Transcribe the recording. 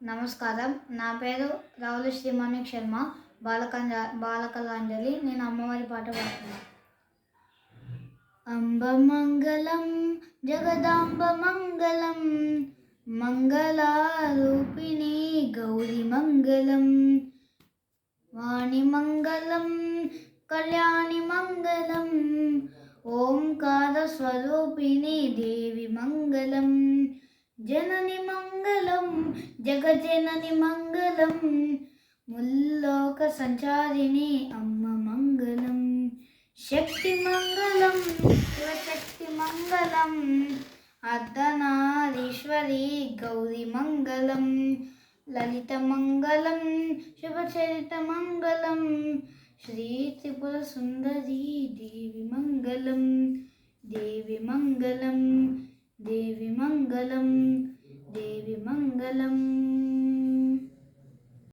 నమస్కారం. నా పేరు రావుల శ్రీమాణిక్ శర్మ. బాలకళాంజలి. నేను అమ్మవారి పాట పాడుతున్నా. అంబ మంగళం జగదాంబ మంగళం, మంగళారూపిణి గౌరి మంగళం, వాణి మంగళం కళ్యాణి మంగళం, ఓంకార స్వరూపిణి దేవి మంగళం, జనని మంగళం జగజనని మంగళం, ముల్లోక సంచారిణి అమ్మ మంగళం, శక్తి మంగళం శివశక్తి మంగళం, అర్ధనారీశ్వరి గౌరి మంగళం, లలిత మంగళం శుభచరిత మంగళం, శ్రీ త్రిపుర సుందరి దేవి మంగళం, దేవి మంగళం, దేవి మంగళం, దేవి మంగళం.